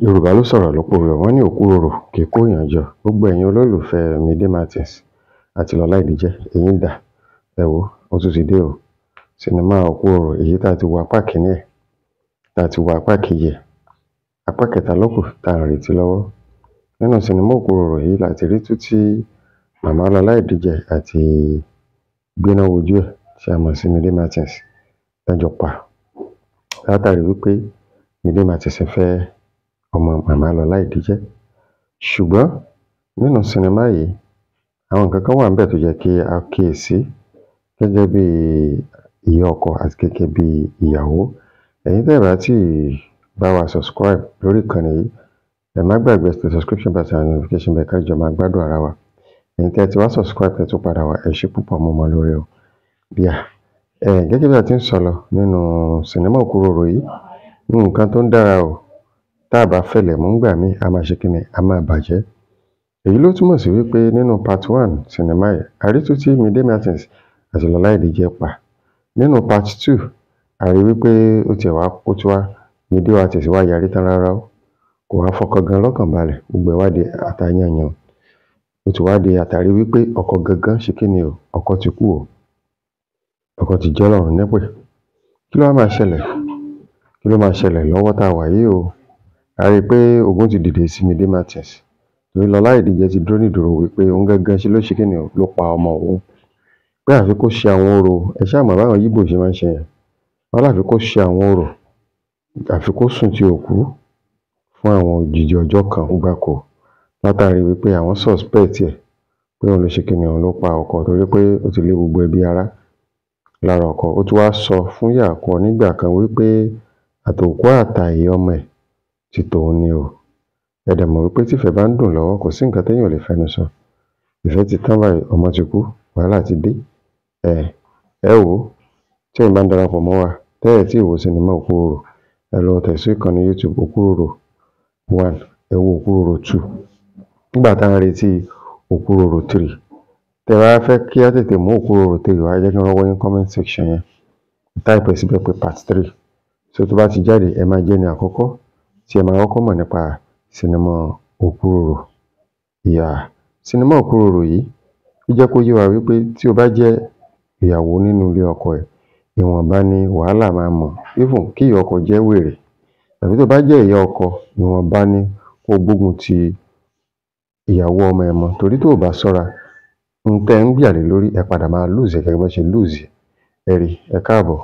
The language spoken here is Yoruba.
Yorùbá ló sọ̀rọ̀ ló pòwe, wọ́n ní òkúròrò kì í kóyàn jọ. Gbogbo ẹ̀yin olólùfẹ́ Mide Martins àti Lọlá Ìdíjẹ, ẹ̀yin dà? Ẹ wò ó tún ti dé o. Sinimá òkúròrò èyí tá a ti wo apá kìíní ẹ̀, tá a ti wo apá kejì ẹ̀, apá kẹta ló kù tá à ń retí lọ́wọ́. Nínú sinimá òkúròrò yìí la ti rí tú tí màmá Lọlá Ìdíjẹ àti Gbéná Wojú ẹ̀ tí a mọ̀ sí Mide Martins dájọ́ pa látàrí wípé Mide Martins fẹ́ ọmọ màmá Lọlá Ìdíjẹ. Ṣùgbọ́n nínú sinimá yìí àwọn nǹkan kan wà níbẹ̀ tó yẹ kí a kíyèsí gẹ́gẹ́ bí ìyá ọkọ àti gẹ́gẹ́ bí ìyàwó. Ẹ̀yin tẹ́ ẹ bá tí bá wa subscribe lórí ìkànnì yìí, ẹ má gbàgbé subscription button and notification bell ká jọ máa gbádùn ara wa. Ẹ̀yin tẹ́ ẹ ti wá subscribe tẹ́ ẹ tún padà wá, ẹ ṣé púpọ̀ mo mọ lórí o. Gẹ́gẹ́ bí a ti ń sọ lọ nínú sinimá òkúròrò yìí, nǹkan tó ń dára o tá a bá fẹ̀lẹ̀ mú gbà mí a máa ṣe kíni, a máa bàjẹ́. Èyí ló túmọ̀ sí wípé nínú part 1 sinimá yìí a rí tú tí Mide Martins àti Lọlá Ìdíjẹ pa. Nínú part 2 a rí wípé ó ti wá Mide wa tẹ̀sí wá yarí tán rárá o, kò wá fọkọ gan lọ́kàn balẹ̀, gbogbo ẹ̀ wá di àtàyànyàn. Ó ti wá di àtàrí wípé ọkọ gangan ṣe kíni o, ọkọ ti kú o, ọkọ ti jẹ́ Ọlọ́run nípè. Kí ló wá máa ṣẹlẹ̀? Kí ló máa ṣẹlẹ̀ lọ́wọ́ tá a wà yìí o? A rí pé ogun ti dìde sí Mide Martins torí Lọlá Ìdíjẹ ti dúró nídúró wípé òun gangan ṣe ló ṣe kíni o, ló pa ọmọ òun. Pé àfi kó ṣe àwọn orò, ẹ ṣáà mọ̀ báwọn Yíbò ṣe máa ń ṣe yẹn. Wọ́n láfi kó ṣe àwọn orò, àfi kó sùn ti òkú fún àwọn òjìji ọjọ́ kan gbáko látàrí wípé àwọn suspect ẹ̀ pé òun ló ṣe kíni o, ló pa ọkọ torí pé ó ti lé gbogbo ẹbí ará lára ọkọ. Ó tún wá sọ fún ìyá ọkọ nígbà kan wípé àtòkú àtàyè ọmọ ẹ̀ ti tòun ni o. Ẹ dẹ̀ mọ̀ wípé tífẹ̀ bá ń dùn lọ́wọ́ kò sí nǹkan téèyàn ò lè fẹnu sọ. Ìfẹ́ ti tán báyìí, ọmọ ti kú, wàhálà ti dé. Ẹ wò ó, tí ẹ̀yin bá ń darapọ̀ mọ́ wa tẹ́ ẹ̀ tí ì wo sinimá òkúròrò, ẹ lọ tẹ̀ sí ìkànnì YouTube òkúròrò 1, ẹ wo òkúròrò 2. Nígbà tá à ń retí òkúròrò 3, tẹ́ ẹ bá fẹ́ kí á tètè mú òkúròrò 3 wá, ẹ jẹ́ kí n rọ́wọ́ yín comment section yẹn. Type ẹ̀ síbẹ̀ pé part 3. So tó bá ti jáde ẹ máa jẹ́ ní àkọ́kọ́ tí ẹ máa kọ́kọ́ mọ̀ nípa sinimá òkúròrò. Sinimá òkúròrò yìí ó jẹ́ kó yé wa wípé tí o bá jẹ́ ìyàwó nínú ilé ọkọ ẹ̀, ìwọ̀nba ni wàhálà máa mọ̀. Even kí ìyá ọkọ jẹ́ wèrè tàbí tó bá jẹ́ ìyá ọkọ, ìwọ̀nba ni kó gbógun ti ìyàwó ọmọ ẹ̀ mọ́ torí tó ò bá ṣọ́ra, ohun tẹ́ ń gbà lé lórí ẹ padà máa lose gẹ́gẹ́ bí wọ́n ṣe lose ẹ̀ rí. Ẹ káàbọ̀.